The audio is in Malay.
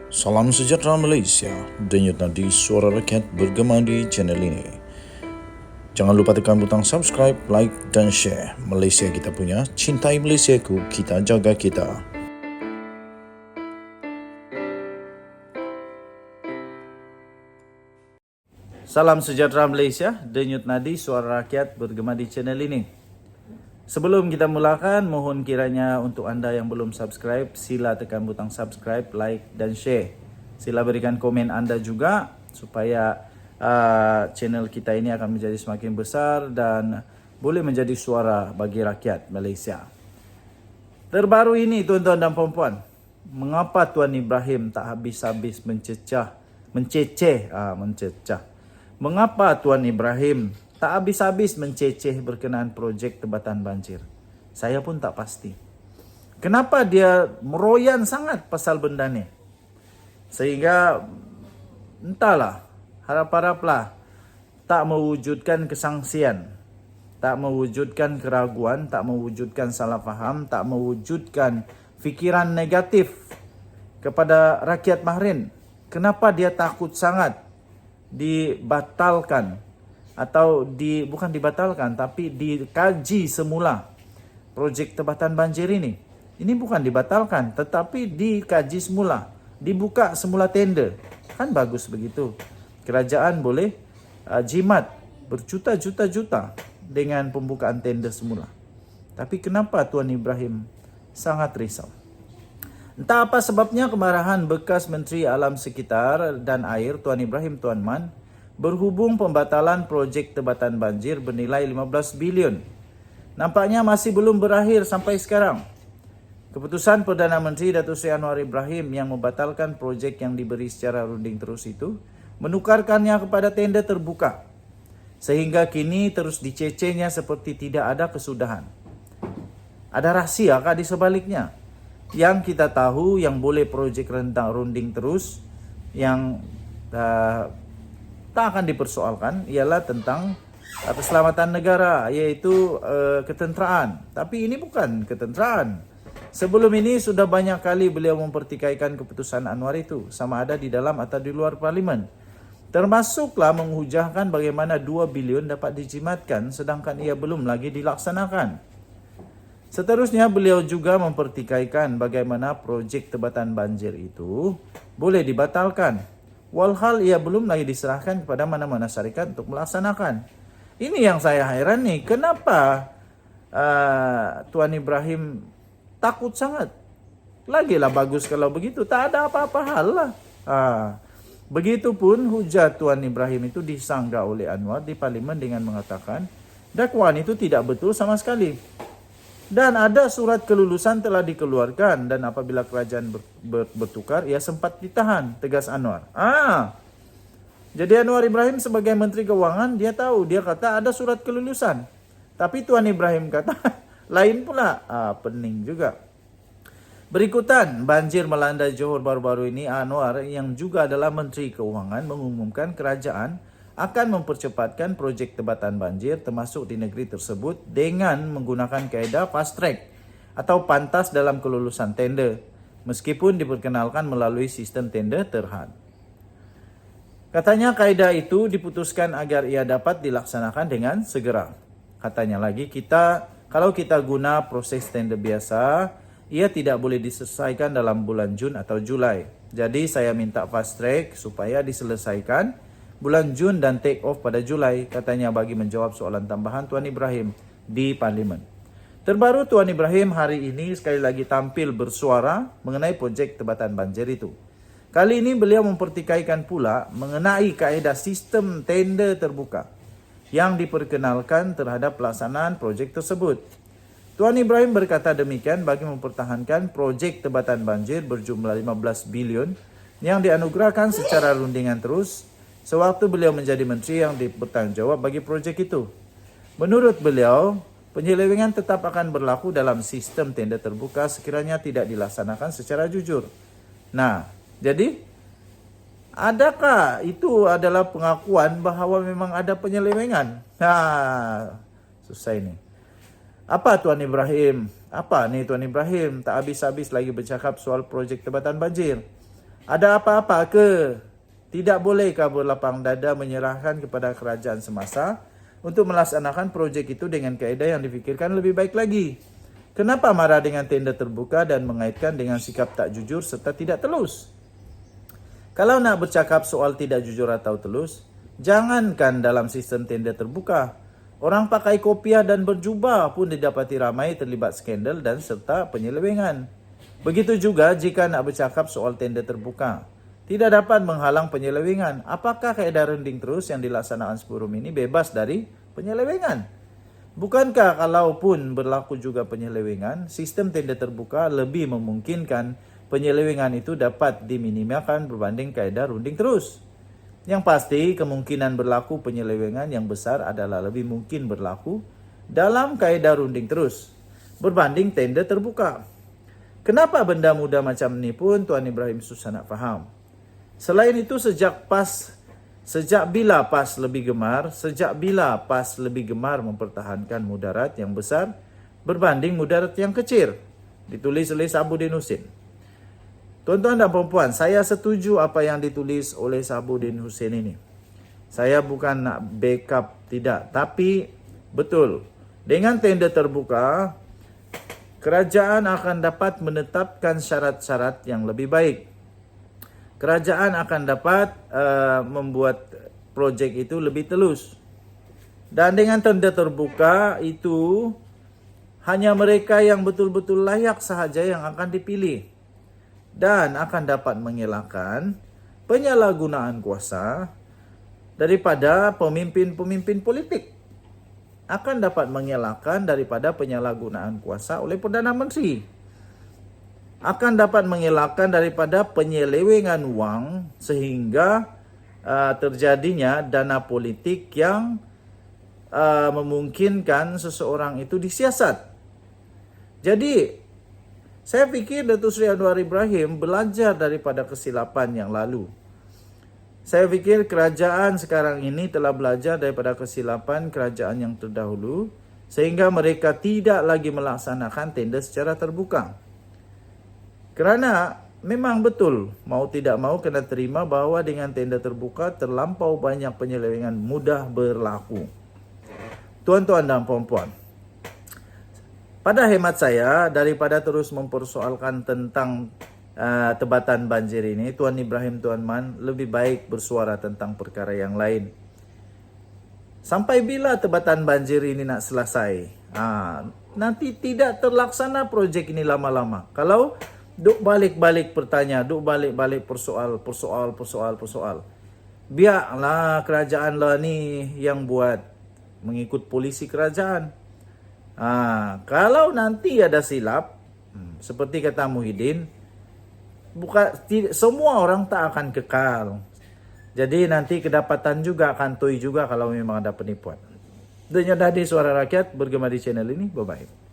Salam sejahtera Malaysia, denyut nadi suara rakyat bergema di channel ini. Jangan lupa tekan butang subscribe, like dan share. Malaysia kita punya, cintai Malaysiaku, kita jaga kita. Salam sejahtera Malaysia, denyut nadi suara rakyat bergema di channel ini. Sebelum kita mulakan, mohon kiranya untuk anda yang belum subscribe, sila tekan butang subscribe, like dan share. Sila berikan komen anda juga supaya channel kita ini akan menjadi semakin besar dan boleh menjadi suara bagi rakyat Malaysia. Terbaru ini tuan-tuan dan puan-puan, mengapa Tuan Ibrahim tak habis-habis mencecah? Mengapa Tuan Ibrahim tak habis-habis menceceh berkenaan projek tebatan banjir? Saya pun tak pasti. Kenapa dia meroyan sangat pasal benda ni? Sehingga entahlah, harap-haraplah tak mewujudkan kesangsian, tak mewujudkan keraguan, tak mewujudkan salah faham, tak mewujudkan fikiran negatif kepada rakyat Bahrain. Kenapa dia takut sangat dibatalkan atau bukan dibatalkan tapi dikaji semula projek tebatan banjir ini. Ini bukan dibatalkan tetapi dikaji semula, dibuka semula tender. Kan bagus begitu. Kerajaan boleh jimat berjuta-juta dengan pembukaan tender semula. Tapi kenapa Tuan Ibrahim sangat risau? Entah apa sebabnya kemarahan bekas Menteri Alam Sekitar dan Air Tuan Ibrahim Tuan Man berhubung pembatalan projek tebatan banjir bernilai 15 bilion. Nampaknya masih belum berakhir sampai sekarang. Keputusan Perdana Menteri Datuk Seri Anwar Ibrahim yang membatalkan projek yang diberi secara runding terus itu menukarkannya kepada tender terbuka. Sehingga kini terus dicecehnya seperti tidak ada kesudahan. Ada rahsia kah di sebaliknya? Yang kita tahu yang boleh projek runding terus yang tak akan dipersoalkan ialah tentang keselamatan negara, iaitu ketenteraan. Tapi ini bukan ketenteraan. Sebelum ini sudah banyak kali beliau mempertikaikan keputusan Anwar itu, sama ada di dalam atau di luar parlimen. Termasuklah menghujahkan bagaimana 2 bilion dapat dijimatkan sedangkan ia belum lagi dilaksanakan. Seterusnya beliau juga mempertikaikan bagaimana projek tebatan banjir itu boleh dibatalkan. Walhal ia belum lagi diserahkan kepada mana-mana syarikat untuk melaksanakan. Ini yang saya heran nih, kenapa Tuan Ibrahim takut sangat? Lagilah bagus kalau begitu, tak ada apa-apa hal lah. Begitupun hujat Tuan Ibrahim itu disanggah oleh Anwar di parlimen dengan mengatakan dakwaan itu tidak betul sama sekali. Dan ada surat kelulusan telah dikeluarkan dan apabila kerajaan bertukar ia sempat ditahan, tegas Anwar. Jadi Anwar Ibrahim sebagai Menteri Keuangan dia tahu, dia kata ada surat kelulusan. Tapi Tuan Ibrahim kata lain pula. Pening juga. Berikutan, banjir melanda Johor baru-baru ini. Anwar yang juga adalah Menteri Keuangan mengumumkan kerajaan akan mempercepatkan projek tebatan banjir termasuk di negeri tersebut dengan menggunakan kaedah fast track atau pantas dalam kelulusan tender meskipun diperkenalkan melalui sistem tender terhad. Katanya kaedah itu diputuskan agar ia dapat dilaksanakan dengan segera. Katanya lagi kalau kita guna proses tender biasa, ia tidak boleh diselesaikan dalam bulan Jun atau Julai. Jadi saya minta fast track supaya diselesaikan bulan Jun dan take off pada Julai, katanya bagi menjawab soalan tambahan Tuan Ibrahim di parlimen. Terbaru Tuan Ibrahim hari ini sekali lagi tampil bersuara mengenai projek tebatan banjir itu. Kali ini beliau mempertikaikan pula mengenai kaedah sistem tender terbuka yang diperkenalkan terhadap pelaksanaan projek tersebut. Tuan Ibrahim berkata demikian bagi mempertahankan projek tebatan banjir berjumlah 15 bilion yang dianugerahkan secara rundingan terus sewaktu beliau menjadi menteri yang bertanggungjawab bagi projek itu. Menurut beliau, penyelewengan tetap akan berlaku dalam sistem tender terbuka sekiranya tidak dilaksanakan secara jujur. Nah, jadi adakah itu adalah pengakuan bahawa memang ada penyelewengan? Susah ini. Apa Tuan Ibrahim? Apa nih Tuan Ibrahim? Tak habis-habis lagi bercakap soal projek tebatan banjir. Ada apa-apa ke? Tidak bolehkah berlapang dada menyerahkan kepada kerajaan semasa untuk melaksanakan projek itu dengan kaedah yang difikirkan lebih baik lagi? Kenapa marah dengan tender terbuka dan mengaitkan dengan sikap tak jujur serta tidak telus? Kalau nak bercakap soal tidak jujur atau telus, jangankan dalam sistem tender terbuka. Orang pakai kopiah dan berjubah pun didapati ramai terlibat skandal dan serta penyelewengan. Begitu juga jika nak bercakap soal tender terbuka. Tidak dapat menghalang penyelewengan. Apakah kaedah runding terus yang dilaksanakan Seforum ini bebas dari penyelewengan? Bukankah kalaupun berlaku juga penyelewengan, sistem tender terbuka lebih memungkinkan penyelewengan itu dapat diminimalkan berbanding kaedah runding terus? Yang pasti, kemungkinan berlaku penyelewengan yang besar adalah lebih mungkin berlaku dalam kaedah runding terus berbanding tender terbuka. Kenapa benda mudah macam ni pun Tuan Ibrahim susah nak faham? Selain itu, sejak bila PAS lebih gemar mempertahankan mudarat yang besar berbanding mudarat yang kecil? Ditulis oleh Sabuddin Husin. Tuan-tuan dan puan-puan, saya setuju apa yang ditulis oleh Sabuddin Husin ini. Saya bukan nak backup, tidak. Tapi betul, dengan tender terbuka, kerajaan akan dapat menetapkan syarat-syarat yang lebih baik. Kerajaan akan dapat membuat projek itu lebih telus. Dan dengan tender terbuka itu, hanya mereka yang betul-betul layak sahaja yang akan dipilih. Dan akan dapat mengelakkan penyalahgunaan kuasa daripada pemimpin-pemimpin politik. Akan dapat mengelakkan daripada penyalahgunaan kuasa oleh Perdana Menteri. Akan dapat mengelakkan daripada penyelewengan wang sehingga terjadinya dana politik yang memungkinkan seseorang itu disiasat. Jadi, saya fikir Datuk Seri Anwar Ibrahim belajar daripada kesilapan yang lalu. Saya fikir kerajaan sekarang ini telah belajar daripada kesilapan kerajaan yang terdahulu sehingga mereka tidak lagi melaksanakan tender secara terbuka. Kerana memang betul, mau tidak mau kena terima bahawa dengan tender terbuka terlampau banyak penyelewengan mudah berlaku. Tuan-tuan dan puan-puan, pada hemat saya, daripada terus mempersoalkan tentang tebatan banjir ini, Tuan Ibrahim Tuan Man lebih baik bersuara tentang perkara yang lain. Sampai bila tebatan banjir ini nak selesai? Nanti tidak terlaksana projek ini lama-lama. Kalau duk balik-balik bertanya, duk balik-balik persoal. Biarlah kerajaan lah ni yang buat, mengikut polisi kerajaan. Kalau nanti ada silap, seperti kata Muhyiddin, semua orang tak akan kekal. Jadi nanti kedapatan juga, kantoi juga kalau memang ada penipuan. Dunia Dadi Suara Rakyat bergema di channel ini. Bye-bye.